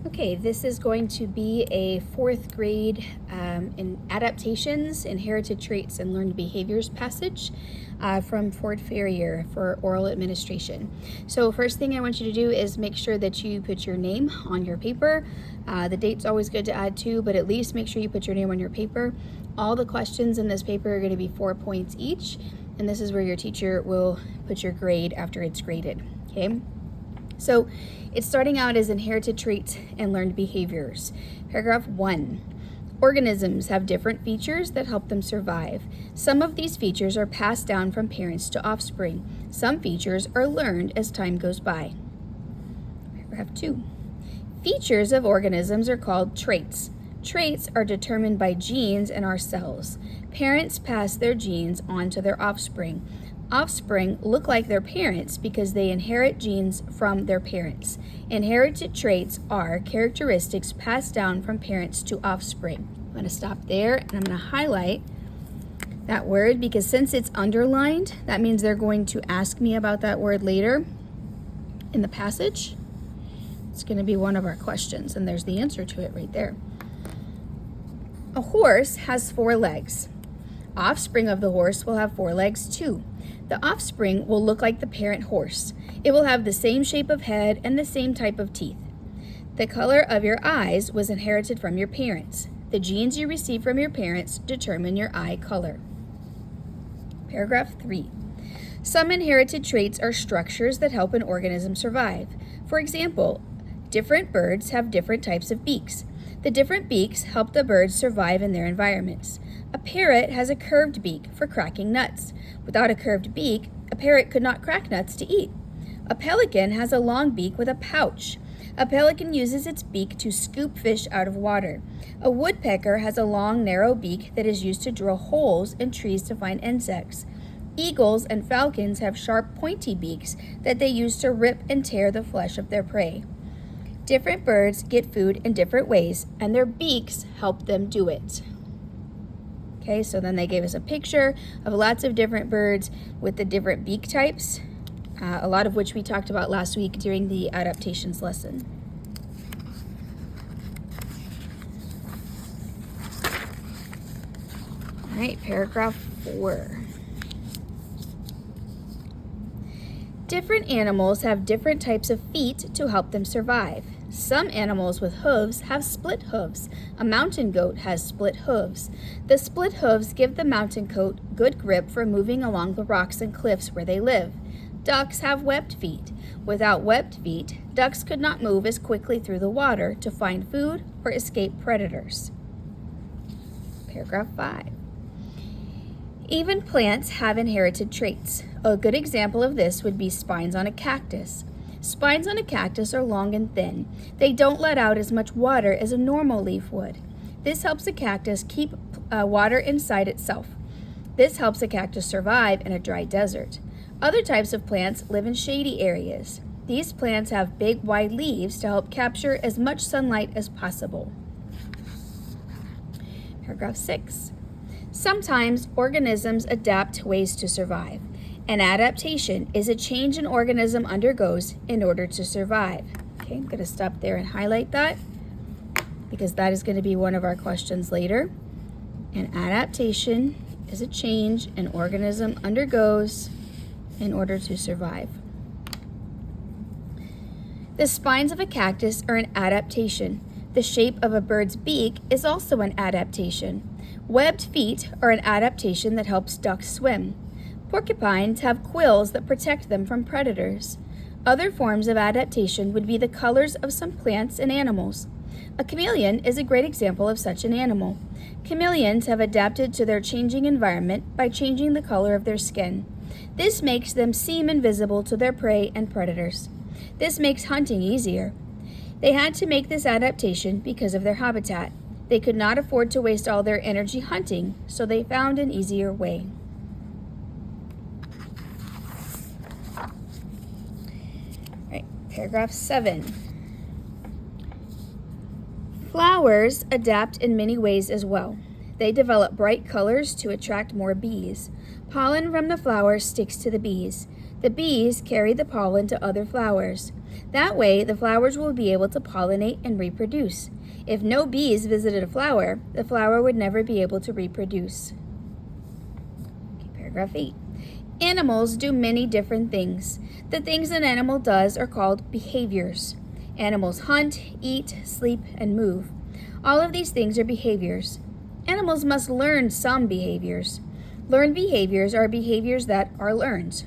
Okay, this is going to be a fourth grade in adaptations, inherited traits, and learned behaviors passage from Ford Ferrier for oral administration. So first thing I want you to do is make sure that you put your name on your paper. The date's always good to add too, but at least make sure you put your name on your paper. All the questions in this paper are going to be 4 points each, and this is where your teacher will put your grade after it's graded, okay? So it's starting out as inherited traits and learned behaviors. Paragraph 1. Organisms have different features that help them survive. Some of these features are passed down from parents to offspring. Some features are learned as time goes by. Paragraph 2. Features of organisms are called traits. Traits are determined by genes in our cells. Parents pass their genes on to their offspring. Offspring look like their parents because they inherit genes from their parents. Inherited traits are characteristics passed down from parents to offspring. I'm going to stop there and I'm going to highlight that word because since it's underlined, that means they're going to ask me about that word later in the passage. It's going to be one of our questions, and there's the answer to it right there. A horse has 4 legs. Offspring of the horse will have 4 legs too. The offspring will look like the parent horse. It will have the same shape of head and the same type of teeth. The color of your eyes was inherited from your parents. The genes you receive from your parents determine your eye color. Paragraph 3. Some inherited traits are structures that help an organism survive. For example, different birds have different types of beaks. The different beaks help the birds survive in their environments. A parrot has a curved beak for cracking nuts. Without a curved beak, a parrot could not crack nuts to eat. A pelican has a long beak with a pouch. A pelican uses its beak to scoop fish out of water. A woodpecker has a long, narrow beak that is used to drill holes in trees to find insects. Eagles and falcons have sharp, pointy beaks that they use to rip and tear the flesh of their prey. Different birds get food in different ways, and their beaks help them do it. Okay, so then they gave us a picture of lots of different birds with the different beak types, a lot of which we talked about last week during the adaptations lesson. All right, paragraph 4. Different animals have different types of feet to help them survive. Some animals with hooves have split hooves. A mountain goat has split hooves. The split hooves give the mountain goat good grip for moving along the rocks and cliffs where they live. Ducks have webbed feet. Without webbed feet, ducks could not move as quickly through the water to find food or escape predators. Paragraph 5. Even plants have inherited traits. A good example of this would be spines on a cactus. Spines on a cactus are long and thin. They don't let out as much water as a normal leaf would. This helps a cactus keep water inside itself. This helps a cactus survive in a dry desert. Other types of plants live in shady areas. These plants have big, wide leaves to help capture as much sunlight as possible. Paragraph 6. Sometimes organisms adapt ways to survive. An adaptation is a change an organism undergoes in order to survive. Okay, I'm going to stop there and highlight that because that is going to be one of our questions later. An adaptation is a change an organism undergoes in order to survive. The spines of a cactus are an adaptation. The shape of a bird's beak is also an adaptation. Webbed feet are an adaptation that helps ducks swim. Porcupines have quills that protect them from predators. Other forms of adaptation would be the colors of some plants and animals. A chameleon is a great example of such an animal. Chameleons have adapted to their changing environment by changing the color of their skin. This makes them seem invisible to their prey and predators. This makes hunting easier. They had to make this adaptation because of their habitat. They could not afford to waste all their energy hunting, so they found an easier way. Paragraph 7. Flowers adapt in many ways as well. They develop bright colors to attract more bees. Pollen from the flowers sticks to the bees. The bees carry the pollen to other flowers. That way, the flowers will be able to pollinate and reproduce. If no bees visited a flower, the flower would never be able to reproduce. Okay, paragraph 8. Animals do many different things. The things an animal does are called behaviors. Animals hunt, eat, sleep, and move. All of these things are behaviors. Animals must learn some behaviors. Learned behaviors are behaviors that are learned.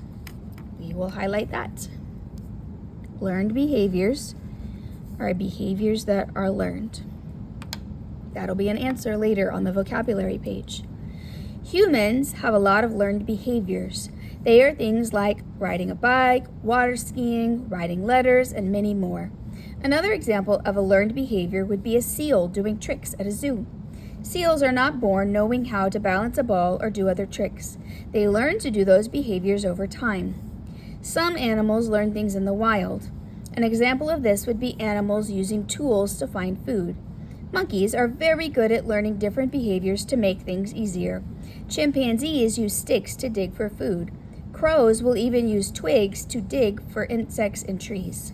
We will highlight that. Learned behaviors are behaviors that are learned. That'll be an answer later on the vocabulary page. Humans have a lot of learned behaviors. They are things like riding a bike, water skiing, writing letters, and many more. Another example of a learned behavior would be a seal doing tricks at a zoo. Seals are not born knowing how to balance a ball or do other tricks. They learn to do those behaviors over time. Some animals learn things in the wild. An example of this would be animals using tools to find food. Monkeys are very good at learning different behaviors to make things easier. Chimpanzees use sticks to dig for food. Crows will even use twigs to dig for insects in trees.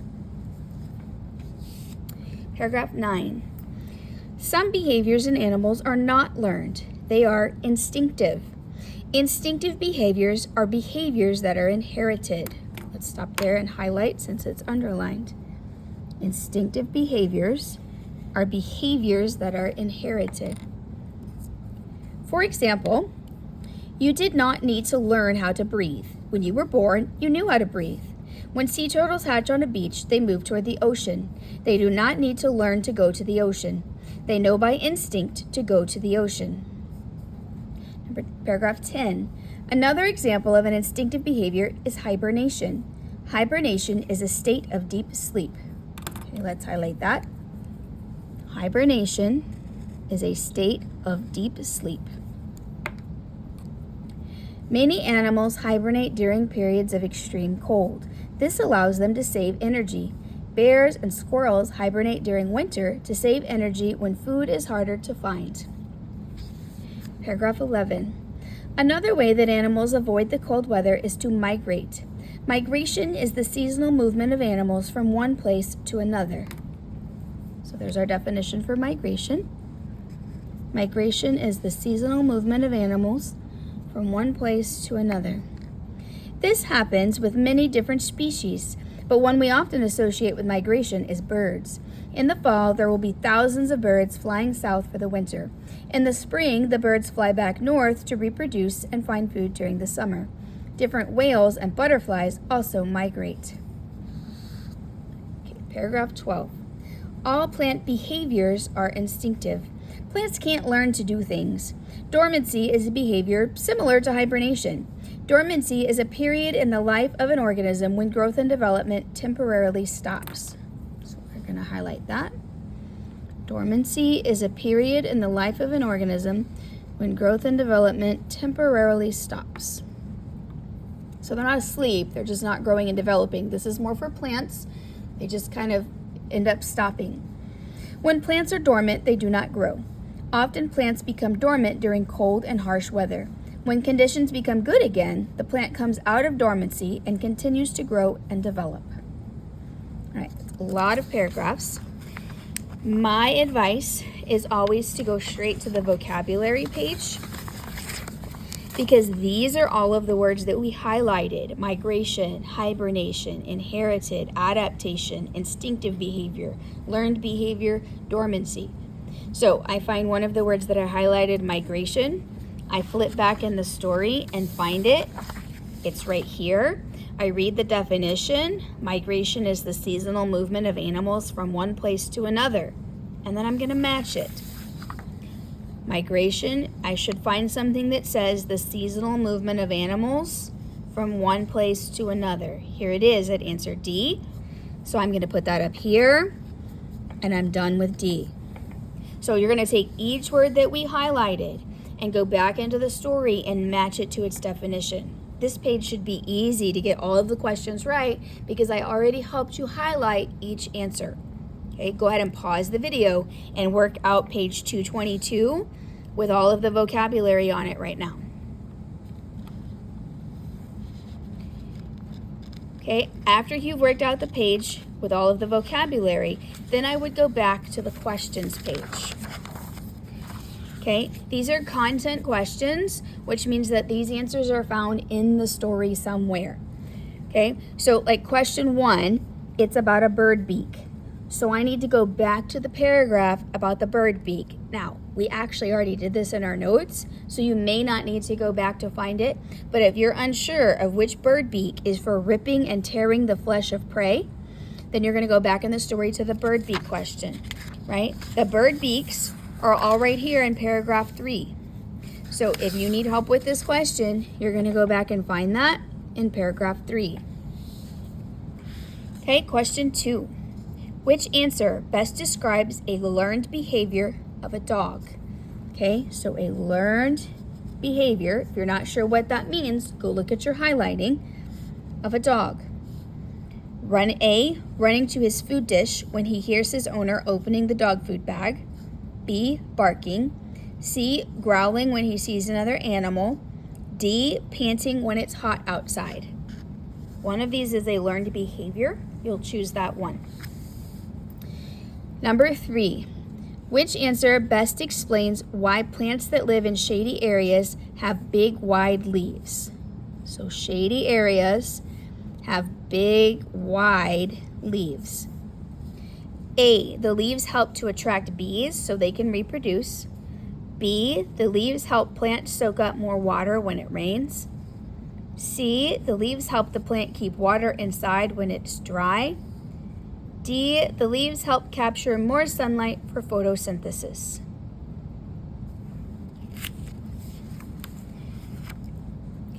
Paragraph 9. Some behaviors in animals are not learned. They are instinctive. Instinctive behaviors are behaviors that are inherited. Let's stop there and highlight since it's underlined. Instinctive behaviors are behaviors that are inherited. For example, you did not need to learn how to breathe. When you were born, you knew how to breathe. When sea turtles hatch on a beach, they move toward the ocean. They do not need to learn to go to the ocean. They know by instinct to go to the ocean. Paragraph 10. Another example of an instinctive behavior is hibernation. Hibernation is a state of deep sleep. Okay, let's highlight that. Hibernation is a state of deep sleep. Many animals hibernate during periods of extreme cold. This allows them to save energy. Bears and squirrels hibernate during winter to save energy when food is harder to find. Paragraph 11. Another way that animals avoid the cold weather is to migrate. Migration is the seasonal movement of animals from one place to another. So there's our definition for migration. Migration is the seasonal movement of animals from one place to another. This happens with many different species, but one we often associate with migration is birds. In the fall, there will be thousands of birds flying south for the winter. In the spring, the birds fly back north to reproduce and find food during the summer. Different whales and butterflies also migrate. Okay, paragraph 12. All plant behaviors are instinctive. Plants can't learn to do things. Dormancy is a behavior similar to hibernation. Dormancy is a period in the life of an organism when growth and development temporarily stops. So we're going to highlight that. Dormancy is a period in the life of an organism when growth and development temporarily stops. So they're not asleep, they're just not growing and developing. This is more for plants. They just kind of end up stopping. When plants are dormant, they do not grow. Often plants become dormant during cold and harsh weather. When conditions become good again, the plant comes out of dormancy and continues to grow and develop. All right, a lot of paragraphs. My advice is always to go straight to the vocabulary page because these are all of the words that we highlighted: migration, hibernation, inherited, adaptation, instinctive behavior, learned behavior, dormancy. So I find one of the words that I highlighted, migration. I flip back in the story and find it. It's right here. I read the definition. Migration is the seasonal movement of animals from one place to another. And then I'm going to match it. Migration, I should find something that says the seasonal movement of animals from one place to another. Here it is. I'd answer D. So I'm going to put that up here. And I'm done with D. So you're going to take each word that we highlighted and go back into the story and match it to its definition. This page should be easy to get all of the questions right because I already helped you highlight each answer. Okay, go ahead and pause the video and work out page 222 with all of the vocabulary on it right now. Okay, after you've worked out the page, with all of the vocabulary, then I would go back to the questions page. Okay, these are content questions, which means that these answers are found in the story somewhere. Okay, so like question 1, it's about a bird beak. So I need to go back to the paragraph about the bird beak. Now, we actually already did this in our notes, so you may not need to go back to find it. But if you're unsure of which bird beak is for ripping and tearing the flesh of prey, then you're going to go back in the story to the bird beak question, right? The bird beaks are all right here in paragraph 3. So if you need help with this question, you're going to go back and find that in paragraph 3. Okay, question 2. Which answer best describes a learned behavior of a dog? Okay, so a learned behavior, if you're not sure what that means, go look at your highlighting, of a dog. Running to his food dish when he hears his owner opening the dog food bag. B, barking. C, growling when he sees another animal. D, panting when it's hot outside. One of these is a learned behavior. You'll choose that one. Number 3, which answer best explains why plants that live in shady areas have big, wide leaves? So shady areas have big, wide leaves. A, the leaves help to attract bees so they can reproduce. B, the leaves help plants soak up more water when it rains. C, the leaves help the plant keep water inside when it's dry. D, the leaves help capture more sunlight for photosynthesis.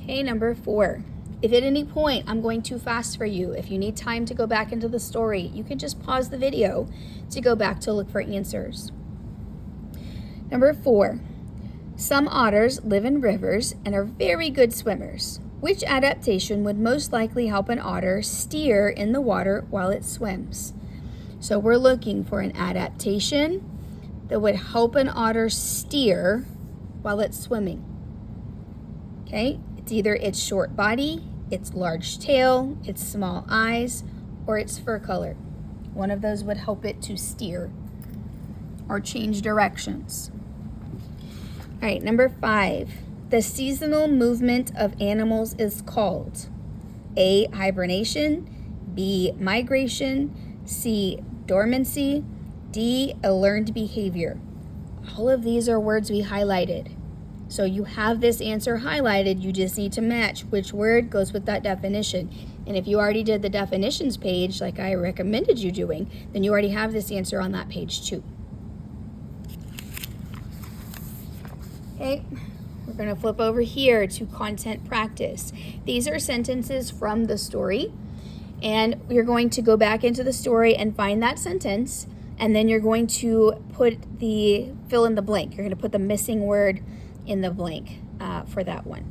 Okay, number 4. If at any point I'm going too fast for you, if you need time to go back into the story, you can just pause the video to go back to look for answers. Number 4. Some otters live in rivers and are very good swimmers. Which adaptation would most likely help an otter steer in the water while it swims? So we're looking for an adaptation that would help an otter steer while it's swimming. Okay, it's either its short body, its large tail, its small eyes, or its fur color. One of those would help it to steer or change directions. All right, number 5. The seasonal movement of animals is called A, hibernation, B, migration, C, dormancy, D, a learned behavior. All of these are words we highlighted. So you have this answer highlighted, you just need to match which word goes with that definition. And if you already did the definitions page, like I recommended you doing, then you already have this answer on that page too. Okay. We're going to flip over here to content practice. These are sentences from the story, and you're going to go back into the story and find that sentence, and then you're going to fill in the blank. You're going to put the missing word in the blank for that one.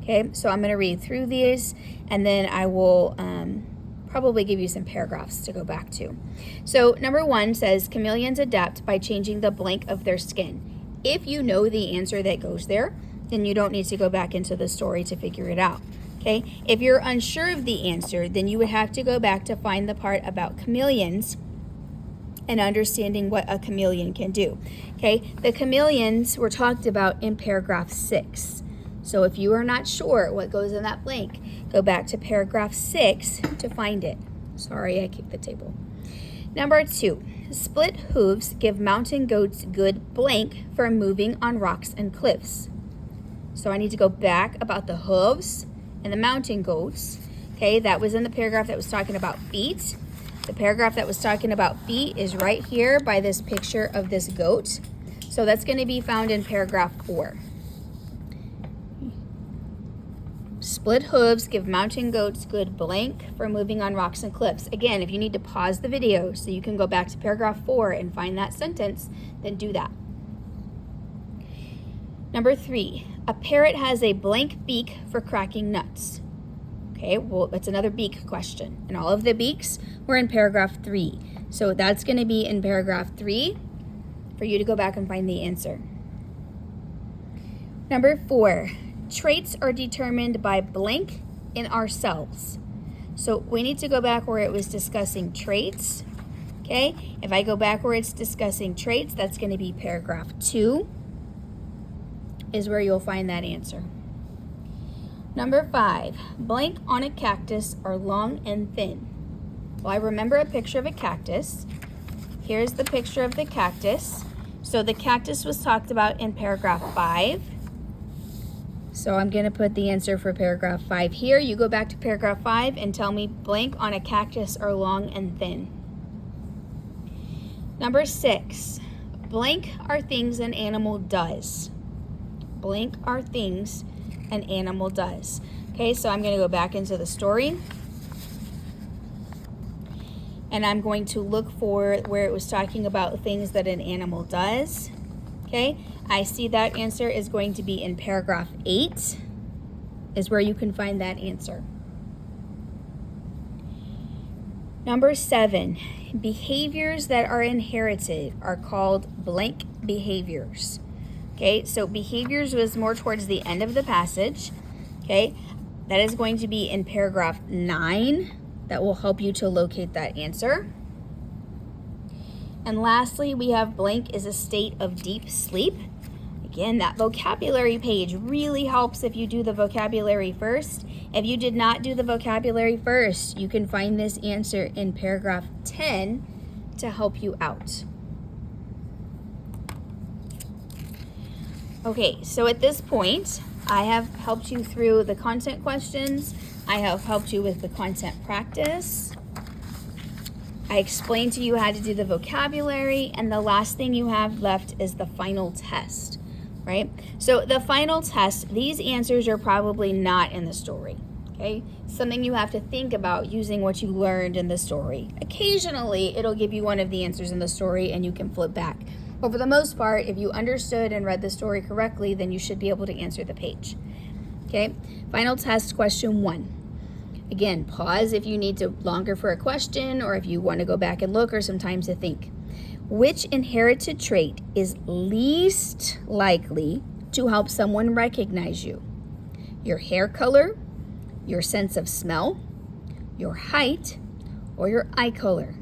Okay, so I'm going to read through these, and then I will probably give you some paragraphs to go back to. So number 1 says, chameleons adapt by changing the blank of their skin. If you know the answer that goes there, then you don't need to go back into the story to figure it out. Okay, if you're unsure of the answer, then you would have to go back to find the part about chameleons and understanding what a chameleon can do. Okay, the chameleons were talked about in paragraph 6. So if you are not sure what goes in that blank, go back to paragraph 6 to find it. Sorry, I kicked the table. Number 2, split hooves give mountain goats good blank for moving on rocks and cliffs. So I need to go back about the hooves and the mountain goats. Okay, that was in the paragraph that was talking about feet. The paragraph that was talking about feet is right here by this picture of this goat. So that's going to be found in paragraph 4. Split hooves give mountain goats good blank for moving on rocks and cliffs. Again, if you need to pause the video so you can go back to paragraph 4 and find that sentence, then do that. Number 3, a parrot has a blank beak for cracking nuts. Okay, well, that's another beak question. And all of the beaks were in paragraph 3. So that's going to be in paragraph 3 for you to go back and find the answer. Number 4, traits are determined by blank in ourselves. So we need to go back where it was discussing traits. Okay, if I go back where it's discussing traits, that's going to be paragraph 2 is where you'll find that answer. Number 5, blank on a cactus are long and thin. Well, I remember a picture of a cactus. Here's the picture of the cactus. So the cactus was talked about in paragraph 5. So I'm going to put the answer for paragraph 5 here. You go back to paragraph 5 and tell me blank on a cactus are long and thin. Number 6, blank are things an animal does. Blank are things an animal does. Okay, so I'm going to go back into the story. And I'm going to look for where it was talking about things that an animal does. Okay, I see that answer is going to be in paragraph 8, is where you can find that answer. Number 7, behaviors that are inherited are called blank behaviors. Okay, so behaviors was more towards the end of the passage. Okay, that is going to be in paragraph 9. That will help you to locate that answer. And lastly, we have blank is a state of deep sleep. Again, that vocabulary page really helps if you do the vocabulary first. If you did not do the vocabulary first, you can find this answer in paragraph 10 to help you out. Okay, so at this point, I have helped you through the content questions. I have helped you with the content practice. I explained to you how to do the vocabulary, and the last thing you have left is the final test, right? So the final test, these answers are probably not in the story, okay? Something you have to think about using what you learned in the story. Occasionally, it'll give you one of the answers in the story and you can flip back. But for the most part, if you understood and read the story correctly, then you should be able to answer the page. Okay, final test question 1. Again, pause if you need to longer for a question or if you want to go back and look or some time to think. Which inherited trait is least likely to help someone recognize you? Your hair color, your sense of smell, your height, or your eye color?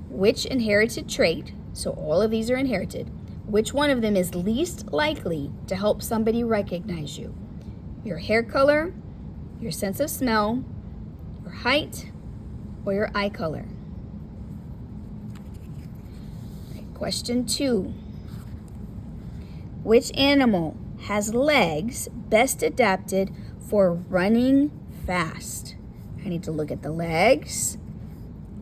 Which inherited trait, so all of these are inherited, which one of them is least likely to help somebody recognize you? Your hair color, your sense of smell, your height, or your eye color? Right, question 2. Which animal has legs best adapted for running fast? I need to look at the legs,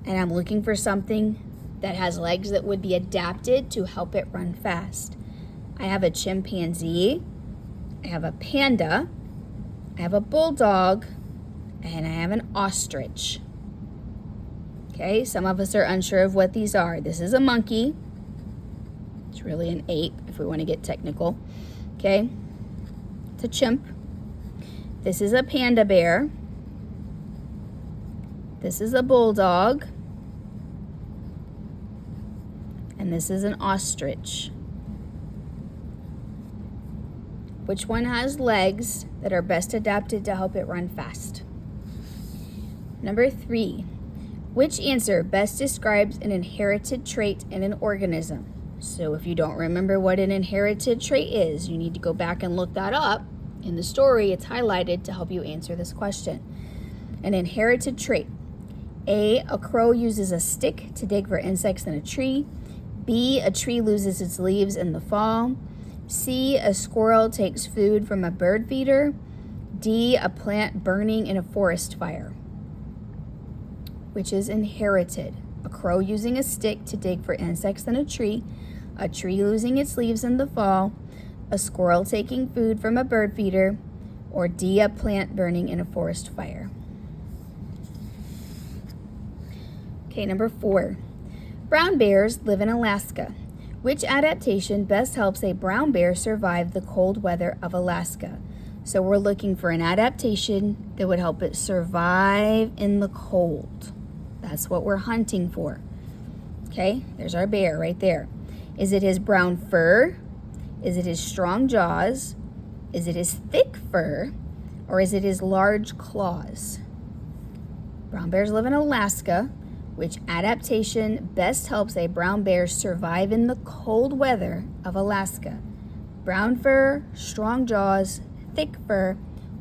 and I'm looking for something that has legs that would be adapted to help it run fast. I have a chimpanzee, I have a panda, I have a bulldog, and I have an ostrich. Okay, some of us are unsure of what these are. This is a monkey. It's really an ape if we want to get technical. Okay, it's a chimp. This is a panda bear. This is a bulldog. And this is an ostrich. Which one has legs that are best adapted to help it run fast? Number 3, which answer best describes an inherited trait in an organism? So if you don't remember what an inherited trait is, you need to go back and look that up. In the story, it's highlighted to help you answer this question. An inherited trait. A crow uses a stick to dig for insects in a tree. B, a tree loses its leaves in the fall. C, a squirrel takes food from a bird feeder. D, a plant burning in a forest fire. Which is inherited? A crow using a stick to dig for insects in a tree losing its leaves in the fall, a squirrel taking food from a bird feeder, or D, a plant burning in a forest fire. Okay, number 4. Brown bears live in Alaska. Which adaptation best helps a brown bear survive the cold weather of Alaska? So we're looking for an adaptation that would help it survive in the cold. That's what we're hunting for. Okay, there's our bear right there. Is it his brown fur? Is it his strong jaws? Is it his thick fur? Or is it his large claws? Brown bears live in Alaska. Which adaptation best helps a brown bear survive in the cold weather of Alaska? Brown fur, strong jaws, thick fur,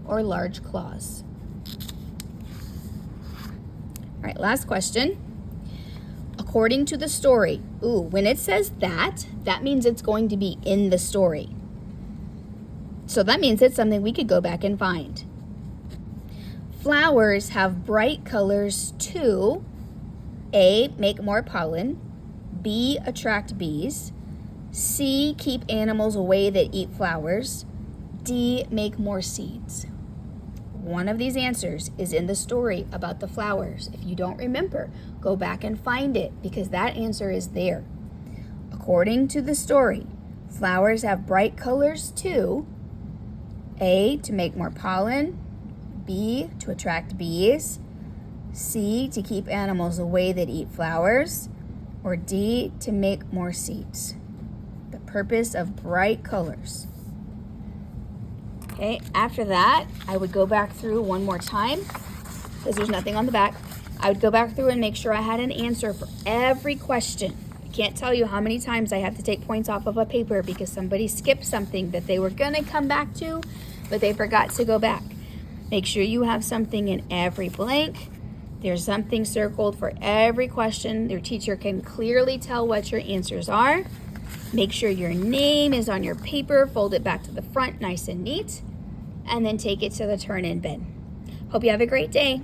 or large claws? All right, last question. According to the story, when it says that means it's going to be in the story. So that means it's something we could go back and find. Flowers have bright colors to A, make more pollen, B, attract bees, C, keep animals away that eat flowers, D, make more seeds. One of these answers is in the story about the flowers. If you don't remember, go back and find it because that answer is there. According to the story, flowers have bright colors to A, to make more pollen, B, to attract bees, C, to keep animals away that eat flowers, or D, to make more seeds. The purpose of bright colors. Okay, after that, I would go back through one more time because there's nothing on the back. I would go back through and make sure I had an answer for every question. I can't tell you how many times I have to take points off of a paper because somebody skipped something that they were gonna come back to, but they forgot to go back. Make sure you have something in every blank. There's something circled for every question. Your teacher can clearly tell what your answers are. Make sure your name is on your paper. Fold it back to the front, nice and neat. And then take it to the turn-in bin. Hope you have a great day.